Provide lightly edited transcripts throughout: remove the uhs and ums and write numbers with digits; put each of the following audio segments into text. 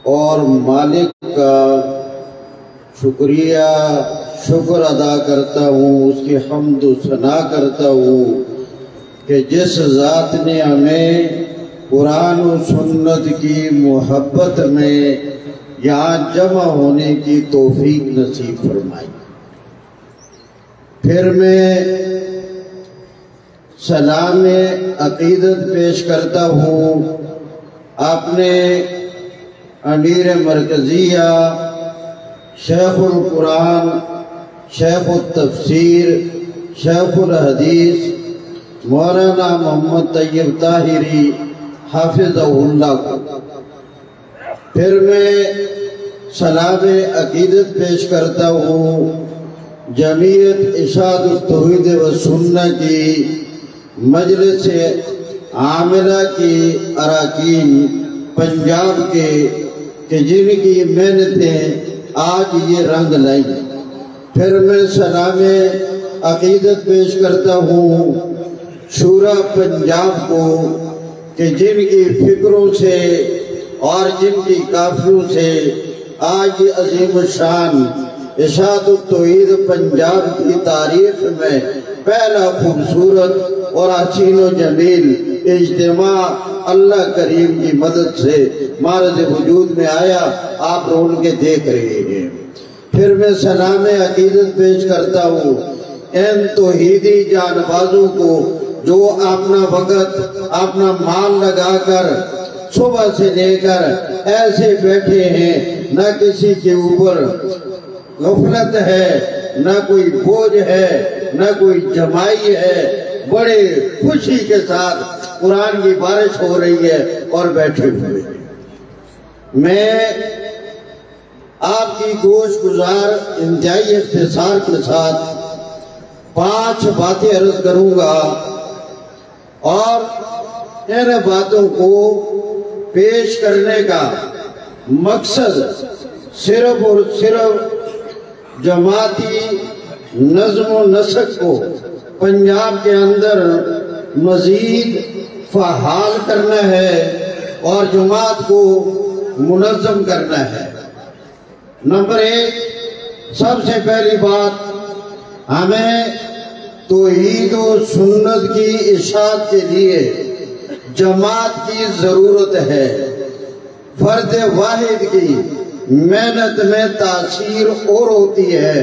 اور مالک کا شکر ادا کرتا ہوں، اس کی حمد و ثنا کرتا ہوں کہ جس ذات نے ہمیں قرآن و سنت کی محبت میں یہاں جمع ہونے کی توفیق نصیب فرمائی۔ پھر میں سلام عقیدت پیش کرتا ہوں اپنے امیر مرکزیہ، شیخ القرآن، شیخ التفسیر، شیخ الحدیث مولانا محمد طیب طاہری حافظہ اللہ کو۔ پھر میں سلام عقیدت پیش کرتا ہوں جمعیت ارشاد التوحید و سنت کی مجلس عاملہ کی اراکین پنجاب کے کہ جن کی محنتیں آج یہ رنگ لائیں۔ پھر میں سلام عقیدت پیش کرتا ہوں شورا پنجاب کو کہ جن کی فکروں سے اور جن کی کافروں سے آج عظیم الشان ارشاد التوحید پنجاب کی تاریخ میں پہلا خوبصورت اور حسین و جمیل اجتماع اللہ کریم کی مدد سے معرض وجود میں آیا، آپ رون کے دیکھ رہے ہیں۔ پھر میں سلام عقیدت پیش کرتا ہوں ان توحیدی جانبازوں کو جو اپنا وقت اپنا مال لگا کر صبح سے لے کر ایسے بیٹھے ہیں، نہ کسی کے اوپر غفلت ہے، نہ کوئی بوجھ ہے، نہ کوئی جمائی ہے، بڑے خوشی کے ساتھ قرآن کی بارش ہو رہی ہے اور بیٹھے ہوئے ہیں۔ میں آپ کی گوش گزار انتہائی اختصار کے ساتھ 5 باتیں عرض کروں گا اور ان باتوں کو پیش کرنے کا مقصد صرف اور صرف جماعتی نظم و نسق کو پنجاب کے اندر مزید فعال کرنا ہے اور جماعت کو منظم کرنا ہے۔ نمبر 1، سب سے پہلی بات، ہمیں توحید و سنت کی اشاعت کے لیے جماعت کی ضرورت ہے۔ فرد واحد کی محنت میں تاثیر اور ہوتی ہے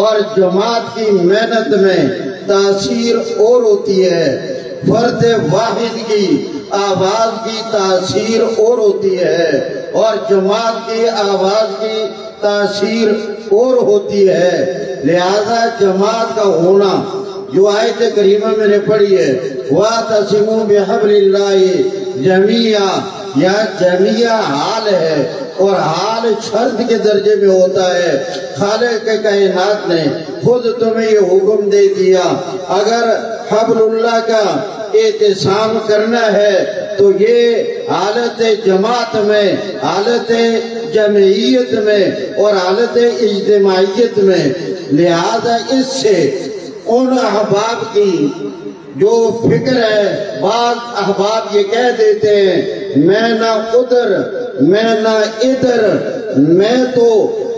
اور جماعت کی محنت میں تاثیر اور ہوتی ہے۔ فرد واحد کی آواز کی تاثیر اور ہوتی ہے اور جماعت کی آواز کی تاثیر اور ہوتی ہے۔ لہذا جماعت کا ہونا جو آیت کریمہ میں نے پڑھی ہے وَاعْتَصِمُوا بِحَبْلِ اللَّهِ جَمِيعًا، یا جميعا حال ہے اور حال شرط کے درجے میں ہوتا ہے۔ خالق کائنات نے خود تمہیں یہ حکم دے دیا، اگر حبل اللہ کا اعتصام کرنا ہے تو یہ حالت جماعت میں، حالت جمعیت میں اور حالت اجتماعیت میں۔ لہذا اس سے ان احباب کی جو فکر ہے، بعض احباب یہ کہہ دیتے ہیں میں نہ ادھر میں نہ ادھر، میں تو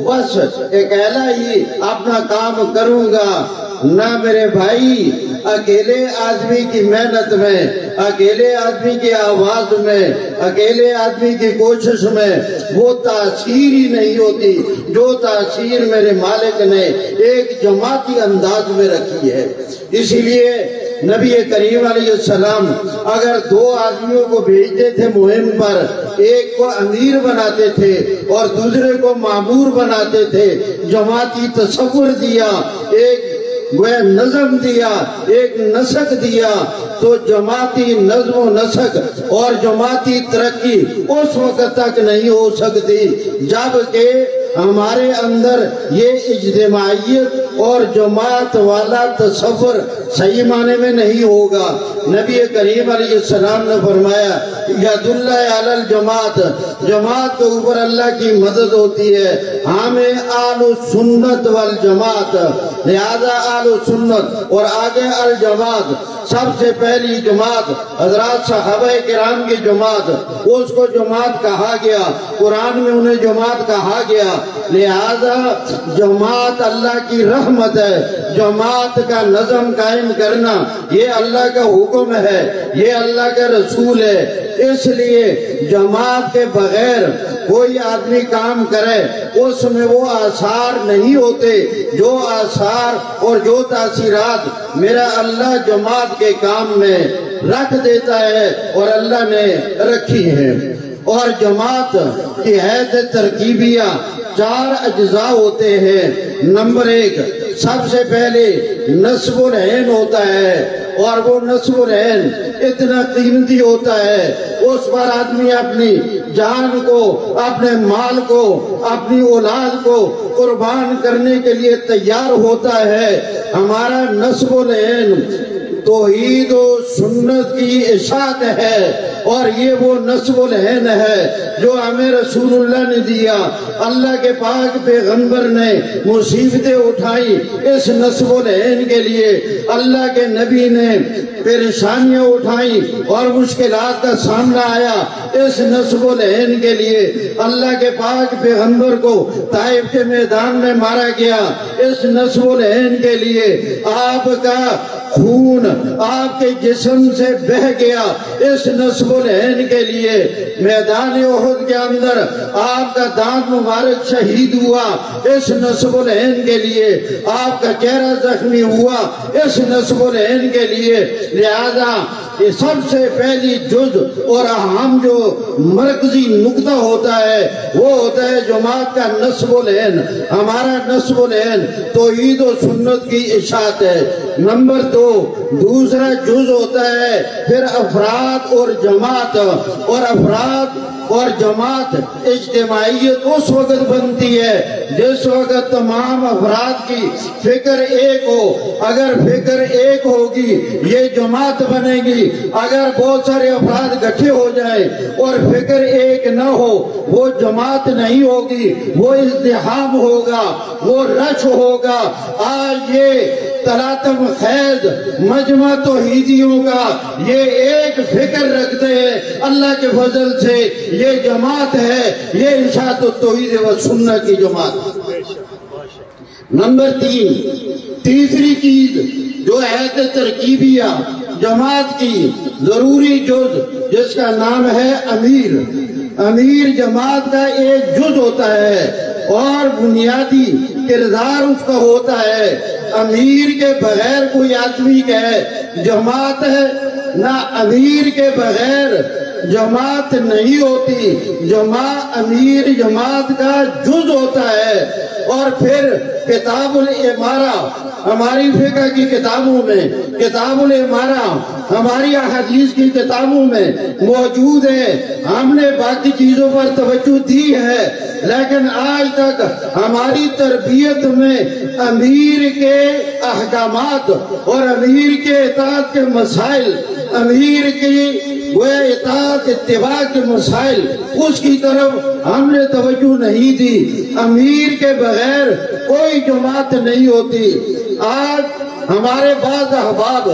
بس اکیلا ہی اپنا کام کروں گا۔ نہ میرے بھائی، اکیلے آدمی کی محنت میں، اکیلے آدمی کی آواز میں، اکیلے آدمی کی کوشش میں وہ تاثیر ہی نہیں ہوتی جو تاثیر میرے مالک نے ایک جماعتی انداز میں رکھی ہے۔ اسی لیے نبی کریم علیہ السلام اگر 2 آدمیوں کو بھیجتے تھے مہم پر، ایک کو امیر بناتے تھے اور دوسرے کو مامور بناتے تھے۔ جماعتی تصور دیا، ایک نظم دیا، ایک نسق دیا، تو جماعتی نظم و نسق اور جماعتی ترقی اس وقت تک نہیں ہو سکتی جب کہ ہمارے اندر یہ اجتماعیت اور جماعت والا تصور صحیح معنی میں نہیں ہوگا۔ نبی کریم علیہ السلام نے فرمایا ید اللہ علی الجماعت، جماعت کے اوپر اللہ کی مدد ہوتی ہے. ہم آل سنت والجماعت، لہذا آل سنت اور آگے الجماعت. سب سے پہلی جماعت حضرات صحابہ کرام کی جماعت، اس کو جماعت کہا گیا، قرآن میں انہیں جماعت کہا گیا. لہذا جماعت اللہ کی رحمت ہے. جماعت کا نظم قائم کرنا یہ اللہ کا حکم ہے، یہ اللہ کا رسول ہے. اس لیے جماعت کے بغیر کوئی آدمی کام کرے اس میں وہ آثار نہیں ہوتے جو آثار اور جو تاثیرات میرا اللہ جماعت کے کام میں رکھ دیتا ہے اور اللہ نے رکھی ہے. اور جماعت کی حیث ترکیبیہ 4 اجزاء ہوتے ہیں. نمبر 1، سب سے پہلے نصب العین ہوتا ہے، اور وہ نصب العین اتنا قیمتی ہوتا ہے اس پر آدمی اپنی جان کو، اپنے مال کو، اپنی اولاد کو قربان کرنے کے لیے تیار ہوتا ہے. ہمارا نصب العین توحید و سنت کی اشاعت ہے، اور یہ وہ نصب العین ہے جو ہمیں رسول اللہ نے دیا. اللہ کے پاک پیغمبر نے مصیبتیں اٹھائی اس نصب العین کے لیے، اللہ کے نبی نے پریشانیاں اٹھائی اور مشکلات کا سامنا آیا اس نصب العین کے لیے. اللہ کے پاک پیغمبر کو طائف کے میدان میں مارا گیا اس نصب العین کے لیے. آپ کا خون آپ کے جسم سے بہہ گیا اس نصب العین کے لیے. میدان احد کے اندر آپ کا دانت مبارک شہید ہوا اس نصب العین کے لیے. آپ کا چہرہ زخمی ہوا اس نصب العین کے لیے. لہذا یہ سب سے پہلی جز اور اہم جو مرکزی نقطہ ہوتا ہے وہ ہوتا ہے جماعت کا نصب العین. ہمارا نصب العین توحید و سنت کی اشاعت ہے. نمبر 2، دوسرا جز ہوتا ہے پھر افراد اور جماعت. اور افراد اور جماعت اجتماعیت اس وقت بنتی ہے جس وقت تمام افراد کی فکر ایک ہو. اگر فکر ایک ہوگی یہ جماعت بنے گی. اگر بہت سارے افراد اکٹھے ہو جائیں اور فکر ایک نہ ہو وہ جماعت نہیں ہوگی، وہ ازدحام ہوگا، وہ رش ہوگا. آج یہ تلاطم خیز مجمع توحیدیوں کا یہ ایک فکر رکھتے ہیں، اللہ کے فضل سے یہ جماعت ہے، یہ اشاعت التوحید و سنت کی جماعت. نمبر 3، تیسری چیز جو ہے ترکیبیہ جماعت کی ضروری جز جس کا نام ہے امیر. امیر جماعت کا ایک جز ہوتا ہے اور بنیادی کردار اس کا ہوتا ہے. امیر کے بغیر کوئی آدمی کہے جماعت ہے، نہ امیر کے بغیر جماعت نہیں ہوتی. امیر جماعت کا جز ہوتا ہے. اور پھر کتاب الامارہ ہماری فقہ کی کتابوں میں، کتاب الامارہ ہماری احادیث کی کتابوں میں موجود ہے. ہم نے باقی چیزوں پر توجہ دی ہے لیکن آج تک ہماری تربیت میں امیر کے احکامات اور امیر کے اطاعت کے مسائل، امیر کی وہ اطاعت اتباع کے مسائل، اس کی طرف ہم نے توجہ نہیں دی. امیر کے بغیر کوئی جماعت نہیں ہوتی. آج ہمارے بعض احباب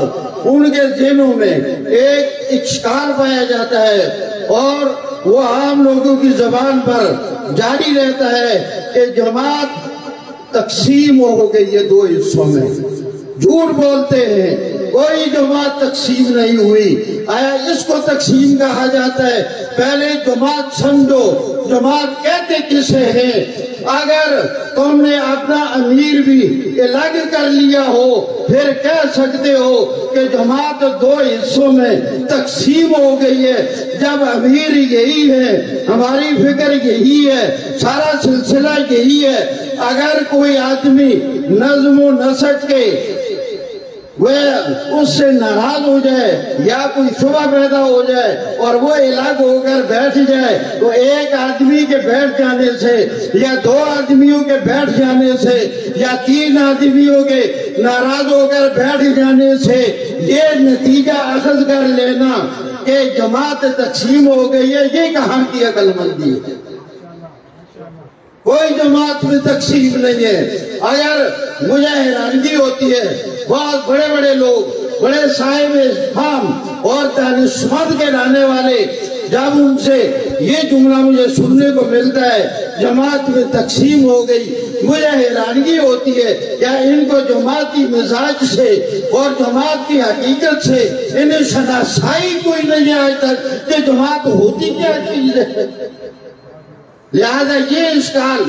ان کے ذہنوں میں ایک اشکال پایا جاتا ہے اور وہ عام لوگوں کی زبان پر جاری رہتا ہے کہ جماعت تقسیم ہو گئی ہے 2 حصوں میں. جھوٹ بولتے ہیں، کوئی جماعت تقسیم نہیں ہوئی. آیا اس کو تقسیم کہا جاتا ہے؟ پہلے جماعت سمجھو، جماعت کہتے کسے ہیں. اگر تم نے اپنا امیر بھی الگ کر لیا ہو پھر کہہ سکتے ہو کہ جماعت 2 حصوں میں تقسیم ہو گئی ہے. جب امیر یہی ہے، ہماری فکر یہی ہے، سارا سلسلہ یہی ہے. اگر کوئی آدمی نظم و نسق کے وہ اس سے ناراض ہو جائے یا کوئی شبہ پیدا ہو جائے اور وہ الگ ہو کر بیٹھ جائے تو ایک آدمی کے بیٹھ جانے سے یا دو آدمیوں کے بیٹھ جانے سے یا تین آدمیوں کے ناراض ہو کر بیٹھ جانے سے یہ نتیجہ اخذ کر لینا کہ جماعت تقسیم ہو گئی ہے، یہ کہاں کی عقل مندی ہے؟ کوئی جماعت میں تقسیم نہیں ہے۔ اگر مجھے حیرانگی ہوتی ہے، بہت بڑے بڑے لوگ، بڑے صاحب فہم اور دانشمند کے لانے والے، جب ان سے یہ جملہ مجھے سننے کو ملتا ہے جماعت میں تقسیم ہو گئی، مجھے حیرانگی ہوتی ہے کیا ان کو جماعتی مزاج سے اور جماعت کی حقیقت سے انہیں شناسائی کوئی نہیں آج تک کہ جماعت ہوتی کیا چیز ہے؟ لہذا یہ اشکال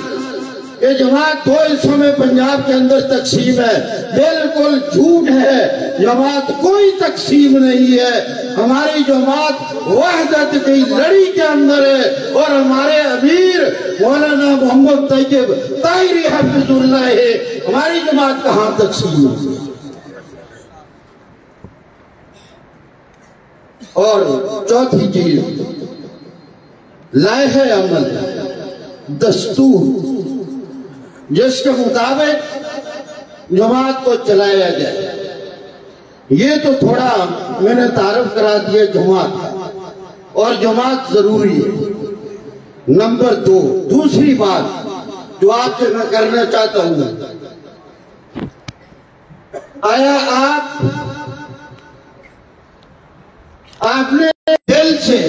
کہ جماعت دو حصوں میں پنجاب کے اندر تقسیم ہے، بالکل جھوٹ ہے۔ جماعت کوئی تقسیم نہیں ہے، ہماری جماعت وحدت کی لڑی کے اندر ہے اور ہمارے امیر مولانا محمد طیب طاہری حفظ اللہ ہے۔ ہماری جماعت کہاں تقسیم ہے؟ اور چوتھی چیز لائحہ عمل، دستور جس کے مطابق جماعت کو چلایا جائے۔ یہ تو تھوڑا میں نے تعارف کرا دیا جماعت، اور جماعت ضروری ہے۔ نمبر دو، دوسری بات جو آپ سے میں کرنا چاہتا ہوں، آیا آپ نے دل سے،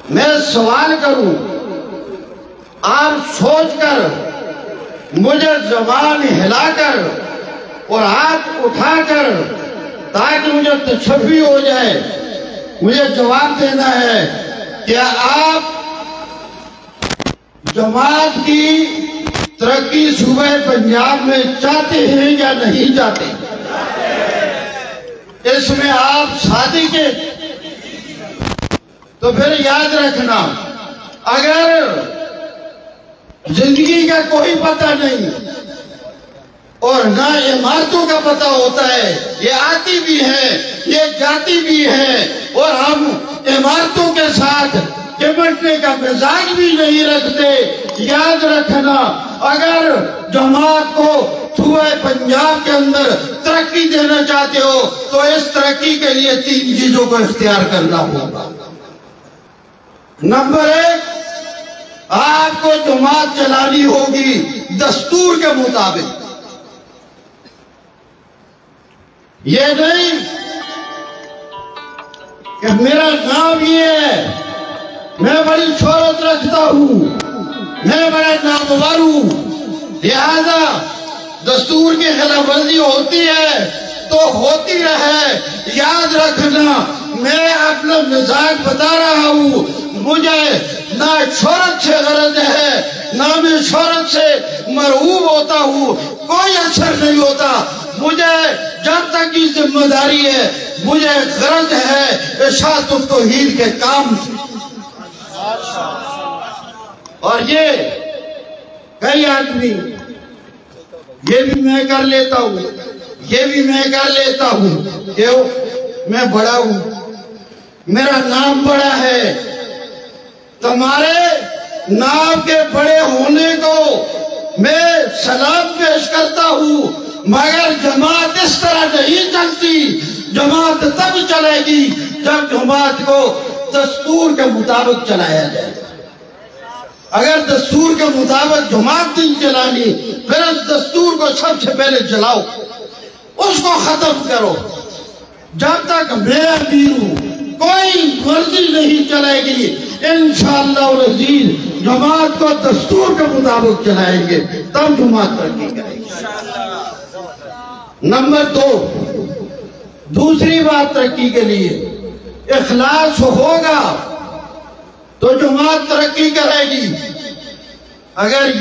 میں سوال کروں، آپ سوچ کر مجھے زبان ہلا کر اور ہاتھ اٹھا کر تاکہ مجھے تشفی ہو جائے، مجھے جواب دینا ہے کہ آپ جماعت کی ترقی صوبہ پنجاب میں چاہتے ہیں یا نہیں چاہتے؟ اس میں آپ صادق ہیں تو پھر یاد رکھنا، اگر زندگی کا کوئی پتہ نہیں اور نہ عمارتوں کا پتہ ہوتا ہے، یہ آتی بھی ہیں یہ جاتی بھی ہیں اور ہم عمارتوں کے ساتھ چمٹنے کا مزاج بھی نہیں رکھتے، یاد رکھنا اگر جماعت کو صوبہ پنجاب کے اندر ترقی دینا چاہتے ہو تو اس ترقی کے لیے تین چیزوں کو اختیار کرنا ہوگا۔ نمبر ایک، آپ کو جماعت چلانی ہوگی دستور کے مطابق، یہ نہیں کہ میرا نام یہ ہے، میں بڑی شہرت رکھتا ہوں، میں بڑا نامور ہوں، لہذا دستور کی خلاف ورزی ہوتی ہے تو ہوتی رہے، یاد رکھنا میں اپنا مزاج بتا رہا ہوں، مجھے نہ شہرت سے غرض ہے نہ میں شہرت سے مرعوب ہوتا ہوں، کوئی اثر نہیں ہوتا مجھے، جب تک کی ذمہ داری ہے مجھے غرض ہے اشاعت التوحید کے کام سے۔ اور یہ کئی آدمی، یہ بھی میں کر لیتا ہوں، یہ بھی میں کر لیتا ہوں، کیوں؟ میں بڑا ہوں، میرا نام بڑا ہے، تمہارے نام کے بڑے ہونے کو میں سلام پیش کرتا ہوں، مگر جماعت اس طرح نہیں چلتی، جماعت تب چلے گی جب جماعت کو دستور کے مطابق چلایا جائے۔ اگر دستور کے مطابق جماعت نہیں چلانی، پھر اس دستور کو سب سے پہلے چلاؤ، اس کو ختم کرو۔ جب تک میں امیر ہوں کوئی مرضی نہیں چلے گی، انشاءاللہ العزیز جماعت کو دستور کے مطابق چلائیں گے، تب جماعت ترقی کرے گی۔ نمبر دو، دوسری بات ترقی کے لیے اخلاص ہوگا تو جماعت ترقی کرے گی۔ اگر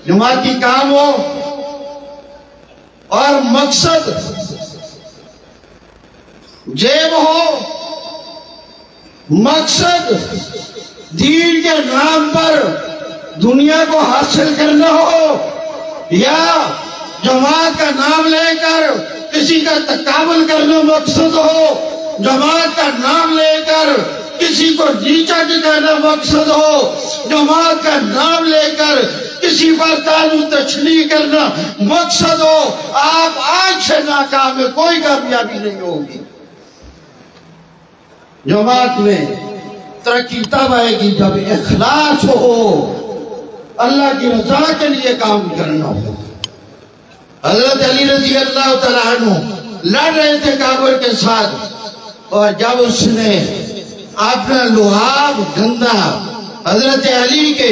جماعتی کام ہو اور مقصد جیب ہو، مقصد دین کے نام پر دنیا کو حاصل کرنا ہو، یا جماعت کا نام لے کر کسی کا تقابل کرنا مقصد ہو، جماعت کا نام لے کر کسی کو نیچا دکھانا مقصد ہو، جماعت کا نام لے کر کسی پر تعلق تشریح کرنا مقصد ہو، آپ آج سے ناکام ہے، کوئی کامیابی نہیں ہوگی۔ جماعت میں ترقی تب آئے گی جب اخلاص ہو، اللہ کی رضا کے لیے کام کرنا ہو۔ حضرت علی رضی اللہ تعالیٰ عنہ لڑ رہے تھے کافر کے ساتھ، اور جب اس نے اپنا لحاف گندا حضرت علی کے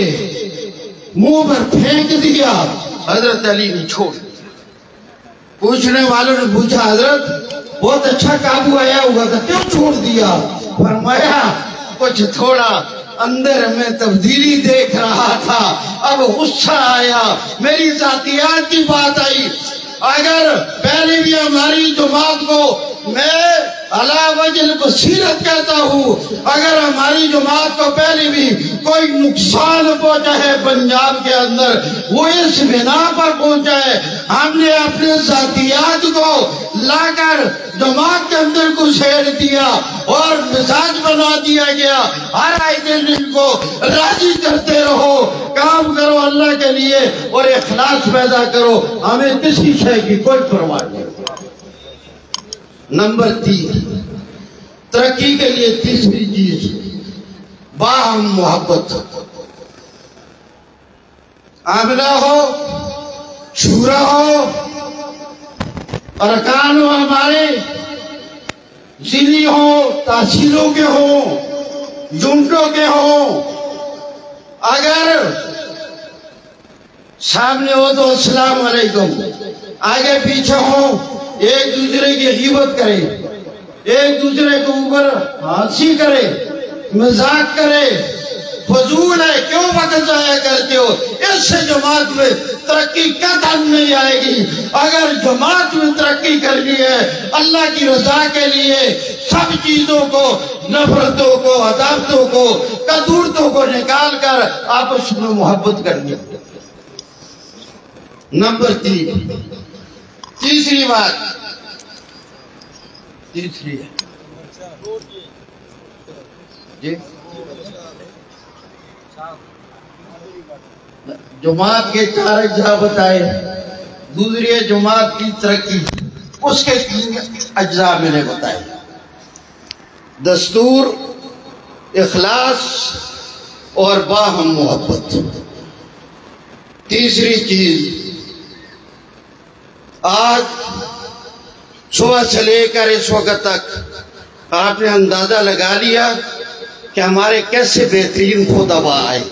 منہ پر پھینک دیا، حضرت علی نے چھوڑ دیا۔ پوچھنے والوں نے پوچھا حضرت بہت اچھا قابو آیا ہوا تھا، کیوں چھوڑ دیا؟ فرمایا کچھ تھوڑا اندر میں تبدیلی دیکھ رہا تھا، اب غصہ آیا، میری ذاتیات کی بات آئی۔ اگر پہلے بھی ہماری جماعت کو میں علی وجہ البصیرت کہتا ہوں، اگر ہماری جماعت کو پہلے بھی کوئی نقصان پہنچا ہے پنجاب کے اندر، وہ اس بنا پر پہنچا ہے ہم نے اپنے ذاتیات کو لا کر جماعت کے اندر کو سیر دیا اور مزاج بنا دیا گیا۔ ہر آئے دن ان کو راضی کرتے رہو، کام کرو اللہ کے لیے اور اخلاص پیدا کرو، ہمیں کسی شے کی کوئی پرواہ نہیں۔ نمبر 3، ترقی کے لیے تیسری چیز باہم محبت، آمنہ ہو، شورا ہو، ارکان ہو، ہمارے ذلی ہوں، تحصیلوں کے ہوں، یونٹوں کے ہوں، اگر سامنے ہو تو السلام علیکم، آگے پیچھے ہوں ایک دوسرے کی غیبت کرے، ایک دوسرے کے اوپر ہنسی کرے، مذاق کرے، فضول ہے، کیوں وقت ضائع کرتے ہو؟ اس سے جماعت میں ترقی قدم نہیں آئے گی۔ اگر جماعت میں ترقی کرنی ہے اللہ کی رضا کے لیے، سب چیزوں کو، نفرتوں کو، عداوتوں کو، کدورتوں کو نکال کر آپس میں محبت کرنی ہے۔ نمبر 3، تیسری بات، تیسری ہے جی جماعت کے 4 اجزاء بتائے، دوسری ہے جماعت کی ترقی، اس کے 3 اجزاء میں نے بتائے، دستور، اخلاص اور باہم محبت۔ تیسری چیز، آج صبح سے لے کر اس وقت تک آپ نے اندازہ لگا لیا کہ ہمارے کیسے بہترین خطباء آئے۔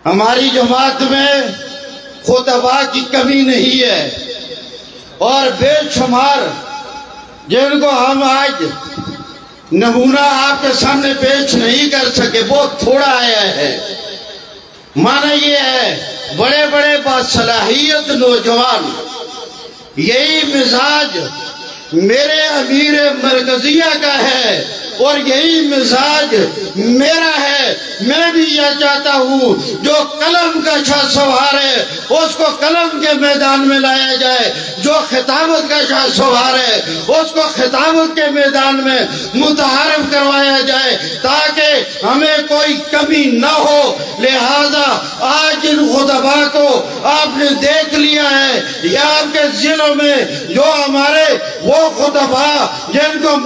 ہماری جماعت میں خطباء کی کمی نہیں ہے، اور بے شمار جن کو ہم آج نمونہ آپ کے سامنے پیش نہیں کر سکے، بہت تھوڑا آیا ہے۔ معنی یہ ہے بڑے بڑے باصلاحیت نوجوان، یہی مزاج میرے امیر مرکزیہ کا ہے اور یہی مزاج میرا ہے۔ میں بھی یہ چاہتا ہوں جو قلم کا شاہ سوار ہے اس کو قلم کے میدان میں لایا جائے، جو خطابت کا شاہ سوار ہے اس کو خطابت کے میدان میں متعارف کروایا جائے تاکہ ہمیں کوئی کمی نہ ہو۔ لہذا آج ان خطباء کو آپ نے دیکھ لیا ہے، یا آپ کے ذہنوں میں جو ہمارے وہ خطباء جن کو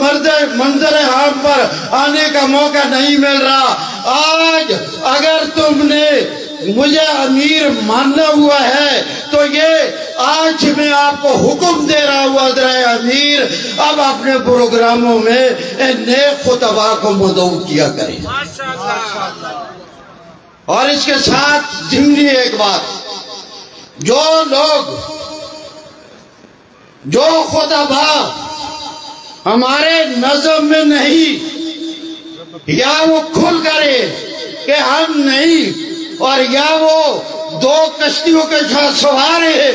منظر عام پر آنے کا موقع نہیں مل رہا، آج اگر تم نے مجھے امیر ماننا ہوا ہے تو یہ آج میں آپ کو حکم دے رہا ہوا حضرت امیر، اب اپنے پروگراموں میں نیک خطباء کو مدعو کیا کریں۔ اور اس کے ساتھ ضمنی ایک بات، جو خطباء ہمارے نظم میں نہیں، یا وہ کھل کرے کہ ہم نہیں، اور یا وہ 2 کشتیوں کے ساتھ سوار ہے،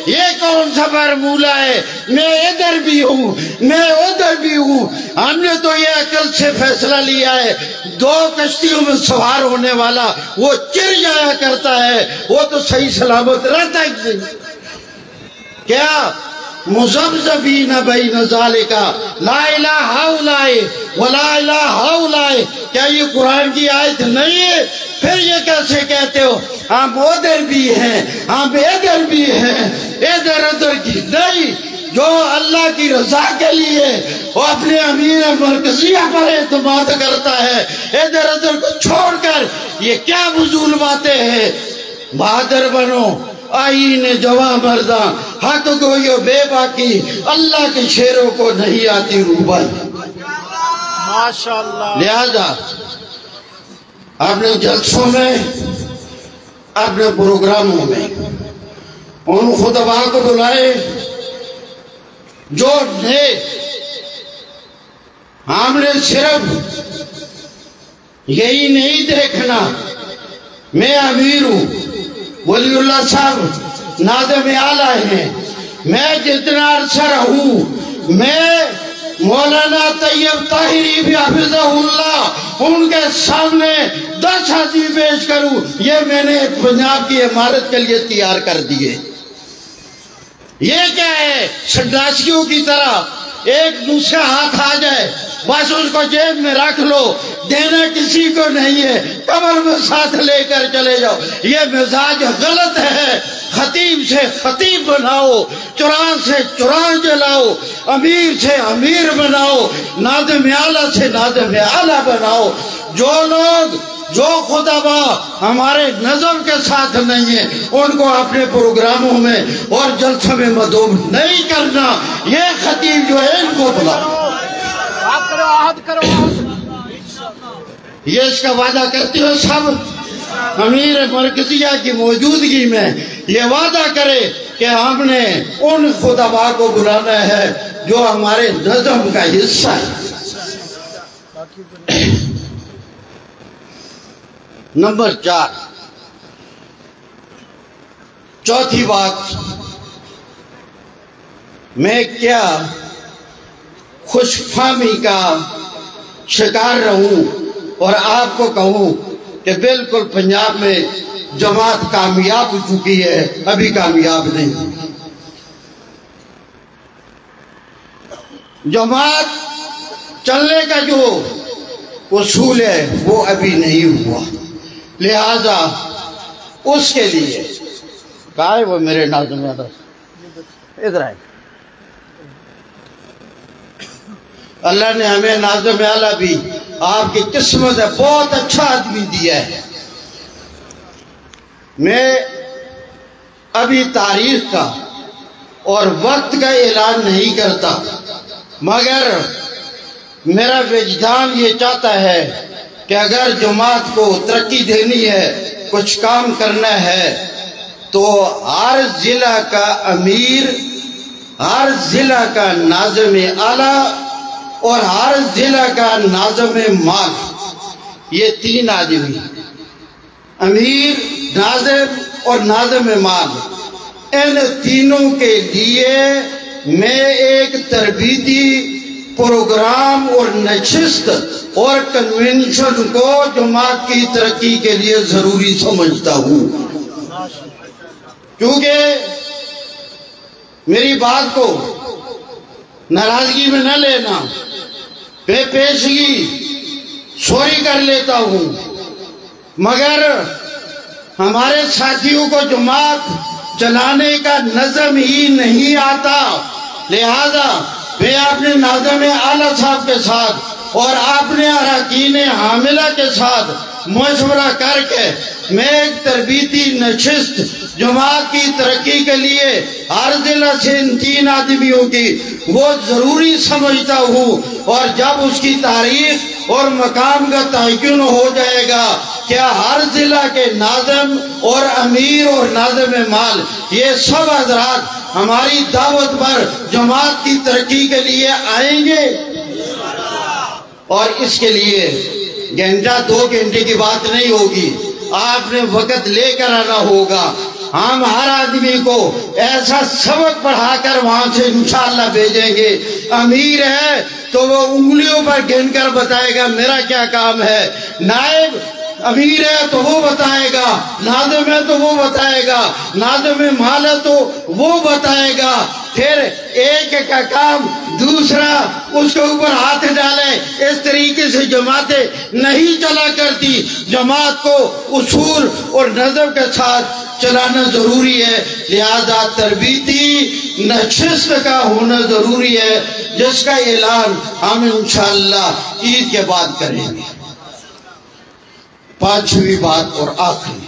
یہ کون سا فرمولہ ہے؟ میں ادھر بھی ہوں، میں ادھر بھی ہوں۔ ہم نے تو یہ عقل سے فیصلہ لیا ہے 2 کشتیوں میں سوار ہونے والا وہ چر جایا کرتا ہے، وہ تو صحیح سلامت رہتا ہی نہیں۔ کیا مذبذبین بین ذالک لا الہ الا ولا الہ الا، کیا یہ قرآن کی آیت نہیں ہے؟ پھر یہ کیسے کہتے ہو ہم ادھر بھی ہیں ہم ادھر بھی ہیں؟ ادھر ادھر کی نہیں، جو اللہ کی رضا کے لیے وہ اپنے امیر مرکزیہ پر اعتماد کرتا ہے، ادھر ادھر کو چھوڑ کر یہ کیا فضول باتیں ہیں؟ بہادر بنو، آئین جواں مرداں، حق گوئی و بے باکی، اللہ کے شیروں کو نہیں آتی روبائی۔ ماشاءاللہ۔ لہذا اپنے جلسوں میں، اپنے پروگراموں میں ان خطباء کو بلائے جو نیک، ہم نے صرف یہی نہیں دیکھنا میں امیر ہوں، ولی اللہ صاحب ناظم اعلیٰ ہیں، میں جتنا عرصہ رہوں میں مولانا طیب طاہری بھی حفظہ اللہ ان کے سامنے 10 حدیث پیش کروں، یہ میں نے پنجاب کی عمارت کے لیے تیار کر دیے۔ یہ کیا ہے؟ سنڈاسیوں کی طرح ایک دوسرا ہاتھ آ جائے بس اس کو جیب میں رکھ لو، دینا کسی کو نہیں ہے، قبر میں ساتھ لے کر چلے جاؤ۔ یہ مزاج غلط ہے۔ خطیب سے خطیب بناؤ، چران سے چران جلاؤ، امیر سے امیر بناؤ، ناظم اعلیٰ سے ناظم اعلیٰ بناؤ۔ جو خطبہ ہمارے نظم کے ساتھ نہیں ہیں ان کو اپنے پروگراموں میں اور جلسوں میں مدعو نہیں کرنا۔ یہ خطیب جو ہے ان کو بلاؤ، عہد کرو۔ یہ اس کا وعدہ کرتے ہو سب امیر مرکزیہ کی موجودگی میں یہ وعدہ کرے کہ ہم نے ان خطباء کو بلانا ہے جو ہمارے نظم کا حصہ ہے۔ نمبر 4، چوتھی بات، میں کیا خوش فہمی کا شکار رہوں اور آپ کو کہوں کہ بالکل پنجاب میں جماعت کامیاب ہو چکی ہے، ابھی کامیاب نہیں۔ جماعت چلنے کا جو اصول ہے وہ ابھی نہیں ہوا، لہذا اس کے لیے کہا ہے وہ میرے ناظم ادھر آئے، اللہ نے ہمیں ناظم اعلیٰ بھی آپ کی قسمت ہے، بہت اچھا آدمی دیا ہے۔ میں ابھی تاریخ کا اور وقت کا اعلان نہیں کرتا، مگر میرا وجدان یہ چاہتا ہے کہ اگر جماعت کو ترقی دینی ہے، کچھ کام کرنا ہے، تو ہر ضلع کا امیر، ہر ضلع کا ناظم اعلیٰ اور ہر ضلع کا ناظم مال، یہ 3 آدمی، امیر، ناظم اور ناظم مال، ان تینوں کے لیے میں ایک تربیتی پروگرام اور نشست اور کنونشن کو جماعت کی ترقی کے لیے ضروری سمجھتا ہوں، کیونکہ میری بات کو ناراضگی میں نہ لینا، بے پیشگی سوری کر لیتا ہوں، مگر ہمارے ساتھیوں کو جماعت چلانے کا نظم ہی نہیں آتا، لہذا میں اپنے ناظم اعلیٰ صاحب کے ساتھ اور اپنے اراکین حاملہ کے ساتھ مشورہ کر کے میں ایک تربیتی نشست جماعت کی ترقی کے لیے ہر ضلع سے ان 3 آدمیوں کی وہ ضروری سمجھتا ہوں، اور جب اس کی تاریخ اور مقام کا تعین ہو جائے گا کیا ہر ضلع کے ناظم اور امیر اور ناظم مال یہ سب حضرات ہماری دعوت پر جماعت کی ترقی کے لیے آئیں گے، اور اس کے لیے گھنٹہ 2 گھنٹے کی بات نہیں ہوگی، آپ نے وقت لے کر آنا ہوگا۔ ہم ہر آدمی کو ایسا سبق پڑھا کر وہاں سے انشاءاللہ بھیجیں گے۔ امیر ہے تو وہ انگلیوں پر گن کر بتائے گا میرا کیا کام ہے، نائب امیر ہے تو وہ بتائے گا، ناظم ہے تو وہ بتائے گا، ناظم مال ہے تو وہ بتائے گا، پھر ایک کا کام دوسرا اس کے اوپر ہاتھ ڈالے۔ اس طریقے سے جماعتیں نہیں چلا کرتی۔ جماعت کو اصول اور نظم کے ساتھ چلانا ضروری ہے، لہذا تربیتی نشست کا ہونا ضروری ہے، جس کا اعلان ہم انشاءاللہ عید کے بعد کریں گے۔ پانچویں بات اور آخری،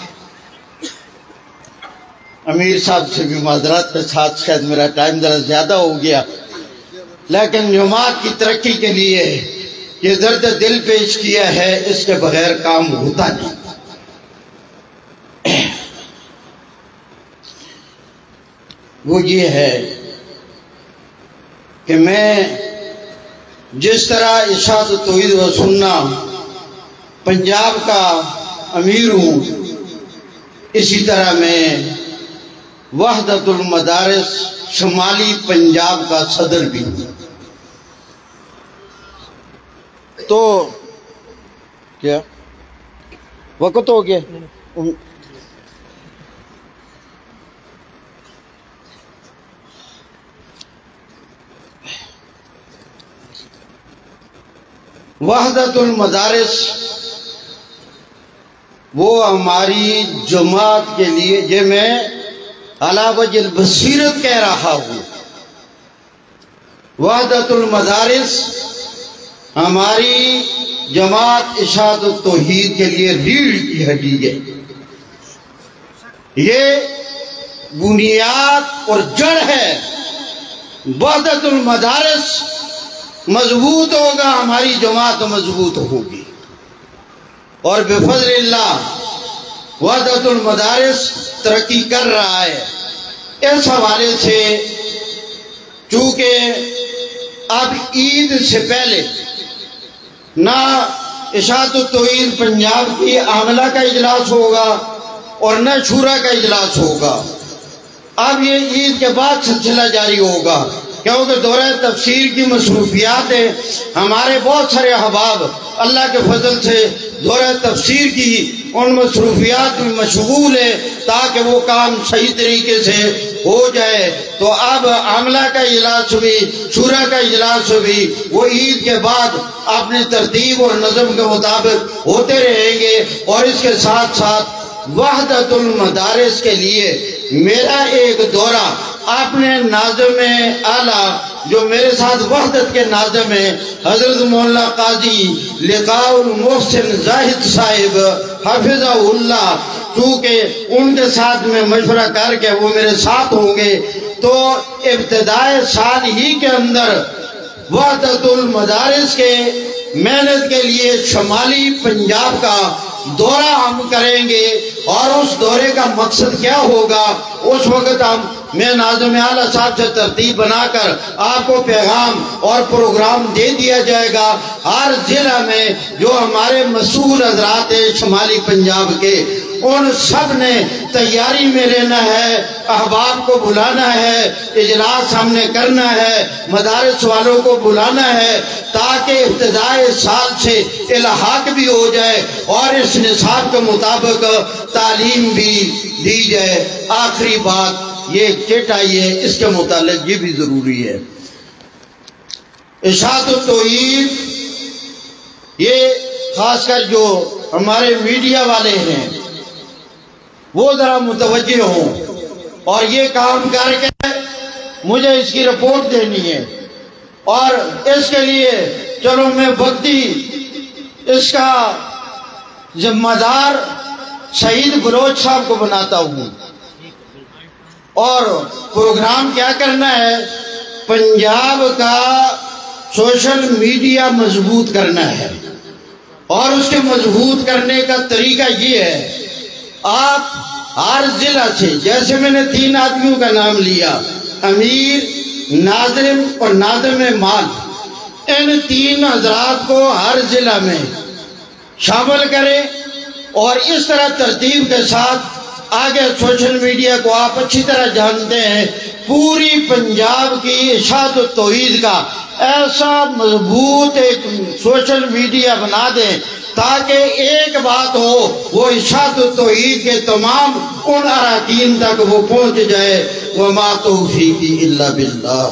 امیر صاحب سے بھی معذرت کے ساتھ، شاید میرا ٹائم ذرا زیادہ ہو گیا، لیکن جماعت کی ترقی کے لیے یہ درد دل پیش کیا ہے، اس کے بغیر کام ہوتا نہیں۔ وہ یہ ہے کہ میں جس طرح ارشاد توحید و سنت پنجاب کا امیر ہوں، اسی طرح میں وحدت المدارس شمالی پنجاب کا صدر بھی ہوں۔ تو کیا وقت ہو گیا؟ وحدت المدارس وہ ہماری جماعت کے لیے، یہ میں علی وجہ البصیرت کہہ رہا ہوں، وحدت المدارس ہماری جماعت ارشاد التوحید کے لیے ریڑھ کی ہڈی ہے۔ یہ بنیاد اور جڑ ہے۔ وحدت المدارس مضبوط ہوگا، ہماری جماعت مضبوط ہوگی، اور بفضل اللہ وحدت المدارس ترقی کر رہا ہے۔ اس حوالے سے چونکہ اب عید سے پہلے نہ ارشاد التوحید پنجاب کی عاملہ کا اجلاس ہوگا اور نہ شورا کا اجلاس ہوگا، اب یہ عید کے بعد سلسلہ جاری ہوگا، کیونکہ دورہ تفسیر کی مصروفیات ہے۔ ہمارے بہت سارے احباب اللہ کے فضل سے دورہ تفسیر کی ان مصروفیات میں مشغول ہے، تاکہ وہ کام صحیح طریقے سے ہو جائے۔ تو اب عاملہ کا اجلاس بھی، شورا کا اجلاس بھی، وہ عید کے بعد اپنے ترتیب اور نظم کے مطابق ہوتے رہیں گے۔ اور اس کے ساتھ ساتھ وحدت المدارس کے لیے میرا ایک دورہ اپنے ناظم اعلیٰ جو میرے ساتھ وحدت کے ناظم ہیں، حضرت مولانا قاضی لقاء المحسن زاہد صاحب حفظہ اللہ، چونکہ ان کے ساتھ میں مشورہ کر کے وہ میرے ساتھ ہوں گے، تو ابتدائے سال ہی کے اندر وحدت المدارس کے محنت کے لیے شمالی پنجاب کا دورہ ہم کریں گے۔ اور اس دورے کا مقصد کیا ہوگا، اس وقت میں ناظم اعلیٰ صاحب سے ترتیب بنا کر آپ کو پیغام اور پروگرام دے دیا جائے گا۔ ہر ضلع میں جو ہمارے مسئول حضرات ہیں شمالی پنجاب کے، ان سب نے تیاری میں رہنا ہے، احباب کو بلانا ہے، اجلاس ہم نے کرنا ہے، مدارس والوں کو بلانا ہے، تاکہ ابتدائے سال سے الحاق بھی ہو جائے اور اس نصاب کے مطابق تعلیم بھی دی جائے۔ آخری بات یہ چٹ آئی ہے، اس کے متعلق یہ بھی ضروری ہے، ارشاد التوحید، یہ خاص کر جو ہمارے میڈیا والے ہیں وہ ذرا متوجہ ہوں اور یہ کام کر کے مجھے اس کی رپورٹ دینی ہے، اور اس کے لیے چلو میں وقتی اس کا ذمہ دار شہید بلوچ صاحب کو بناتا ہوں۔ اور پروگرام کیا کرنا ہے، پنجاب کا سوشل میڈیا مضبوط کرنا ہے، اور اس کے مضبوط کرنے کا طریقہ یہ ہے، آپ ہر ضلع سے، جیسے میں نے 3 آدمیوں کا نام لیا، امیر، ناظم اور ناظم مال، ان 3 حضرات کو ہر ضلع میں شامل کریں، اور اس طرح ترتیب کے ساتھ آگے سوشل میڈیا کو آپ اچھی طرح جانتے ہیں، پوری پنجاب کی ارشاد التوحید کا ایسا مضبوط ایک سوشل میڈیا بنا دیں تاکہ ایک بات ہو، وہ اشاعت التوحید کے تمام ان اراکین تک وہ پہنچ جائے۔ وما توفیقی الا باللہ۔